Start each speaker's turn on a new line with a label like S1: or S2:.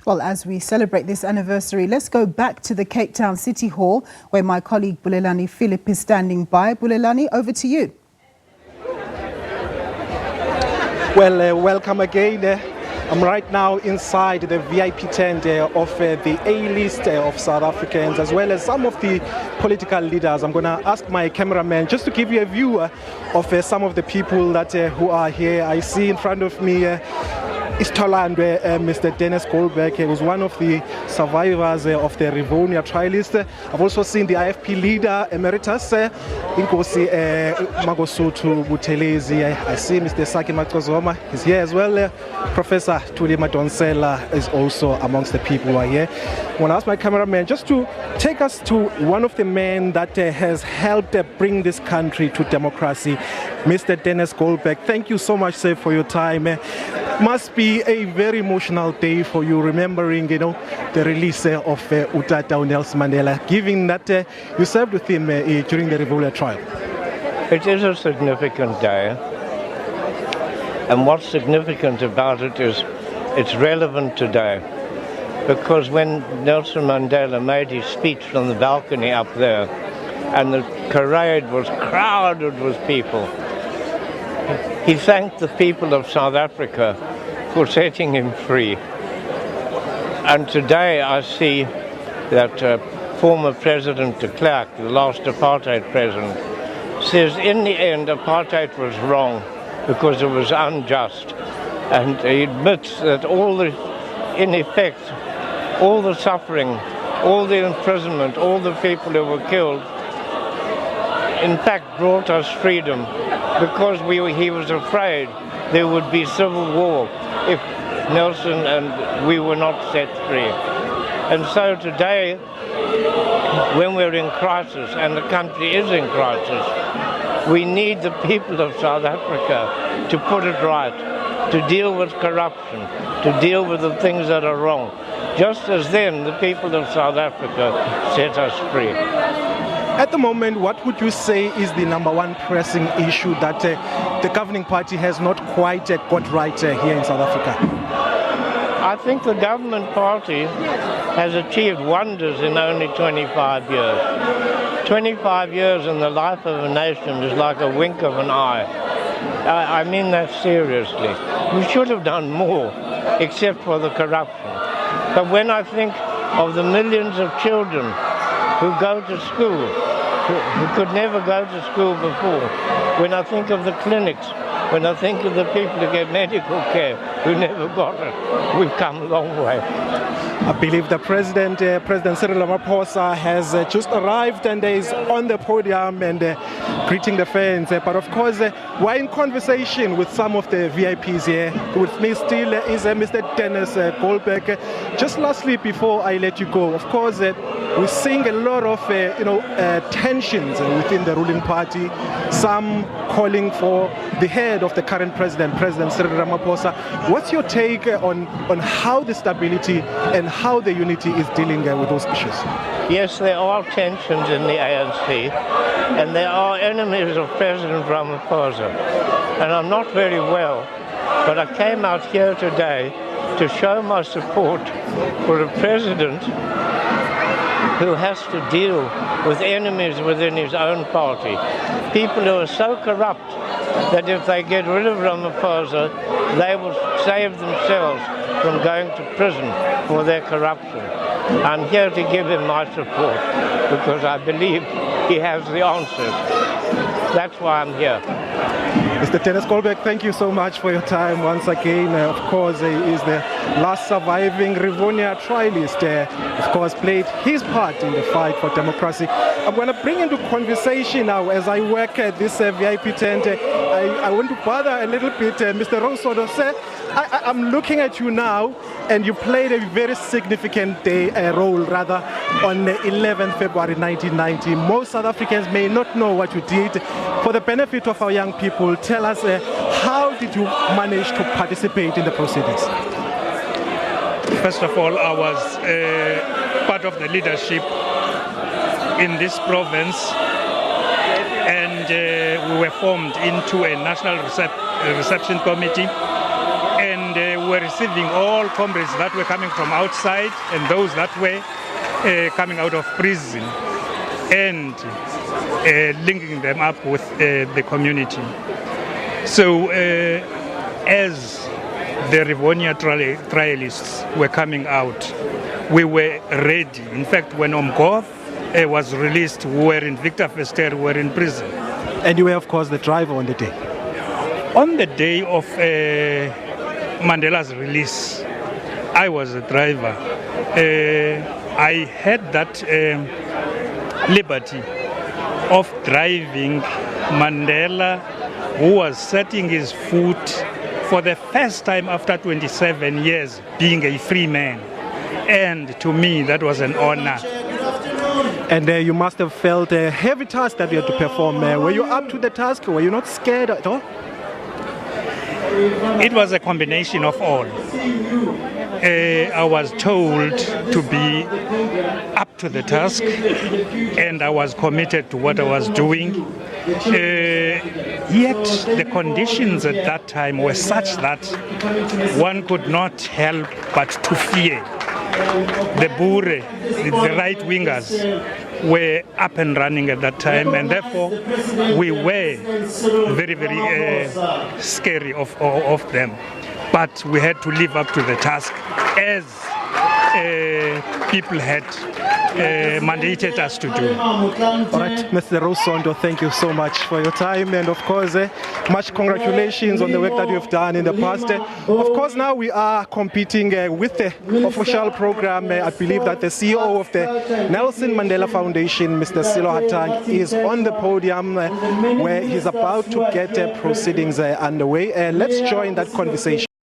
S1: Well, as we celebrate this anniversary, let's go back to the Cape Town City Hall, where my colleague Bulelani Philip is standing by. Bulelani, over to you.
S2: Well, welcome again. I'm right now inside the VIP tent of the A-list of South Africans, as well as some of the political leaders. I'm going to ask my cameraman just to give you a view of some of the people that who are here. I see in front of me is Tolandwe, Mr. Denis Goldberg. He was one of the survivors of the Rivonia trialist. I've also seen the IFP leader emeritus, Inkosi Magosutu Buthelezi. I see Mr. Saki Makozoma is here as well. Professor Tuli Madonsela is also amongst the people who are here. I want to ask my cameraman just to take us to one of the men that has helped bring this country to democracy, Mr. Denis Goldberg. Thank you so much, sir, for your time. Must be a very emotional day for you, remembering, the release of Utata Nelson Mandela, given that you served with him during the Rivonia trial.
S3: It is a significant day, and what's significant about it is it's relevant today, because when Nelson Mandela made his speech from the balcony up there, and the parade was crowded with people, he thanked the people of South Africa for setting him free. And today I see that former President de Klerk, the last apartheid president, says in the end apartheid was wrong because it was unjust. And he admits that all the suffering, all the imprisonment, all the people who were killed, in fact brought us freedom, because he was afraid there would be civil war if Nelson and we were not set free. And so today, when we're in crisis, and the country is in crisis, we need the people of South Africa to put it right, to deal with corruption, to deal with the things that are wrong, just as then the people of South Africa set us free.
S2: At the moment, what would you say is the number one pressing issue that the governing party has not quite got right here in South Africa?
S3: I think the government party has achieved wonders in only 25 years. 25 years in the life of a nation is like a wink of an eye. I mean that seriously. We should have done more, except for the corruption. But when I think of the millions of children who go to school, who could never go to school before, when I think of the clinics, when I think of the people who get medical care who never got it, we've come a long way.
S2: I believe the President Cyril Ramaphosa has just arrived and is on the podium and greeting the fans. But of course, we're in conversation with some of the VIPs here. With me still is Mr. Denis Goldberg. Just lastly, before I let you go, of course, we're seeing a lot of tensions within the ruling party. Some calling for the head of the current President Cyril Ramaphosa. What's your take on how the stability and how the unity is dealing with those issues?
S3: Yes, there are tensions in the ANC, and there are enemies of President Ramaphosa. And I'm not very well, but I came out here today to show my support for a president who has to deal with enemies within his own party. People who are so corrupt that if they get rid of Ramaphosa, they will save themselves from going to prison for their corruption. I'm here to give him my support because I believe he has the answers. That's why I'm here.
S2: Mr. Denis Goldberg, thank you so much for your time once again. Of course, he is the last surviving Rivonia trialist. Of course, played his part in the fight for democracy. I'm going to bring into conversation now as I work at this VIP tent. I want to bother a little bit, Mr. Rosodo. I'm looking at you now, and you played a very significant role, on 11th February 1990. Most South Africans may not know what you did. For the benefit of our young people, tell us, how did you manage to participate in the proceedings?
S4: First of all, I was part of the leadership in this province, and we were formed into a national reception committee, and we were receiving all comrades that were coming from outside and those that were coming out of prison, and linking them up with the community. So as the Rivonia trialists were coming out, we were ready. In fact, when Omgov was released, we were in Victor Verster, we were in prison.
S2: And you were, of course, the driver on the day?
S4: On the day of Mandela's release, I was a driver. I had that liberty of driving Mandela, who was setting his foot for the first time after 27 years being a free man. And to me, that was an honor.
S2: And you must have felt a heavy task that you had to perform. Were you up to the task? Were you not scared at all?
S4: It was a combination of all. I was told to be up to the task, and I was committed to what I was doing. Yet the conditions at that time were such that one could not help but to fear. The Boere, the right-wingers, were up and running at that time, and therefore we were very, very scary of them. But we had to live up to the task as people had mandated us to do.
S2: All right, Mr. Rosondo, thank you so much for your time, and of course, much congratulations on the work that you've done in the past. Of course, now we are competing with the official program. I believe that the CEO of the Nelson Mandela Foundation, Mr. Silo Hatang, is on the podium where he's about to get proceedings underway. Let's join that conversation.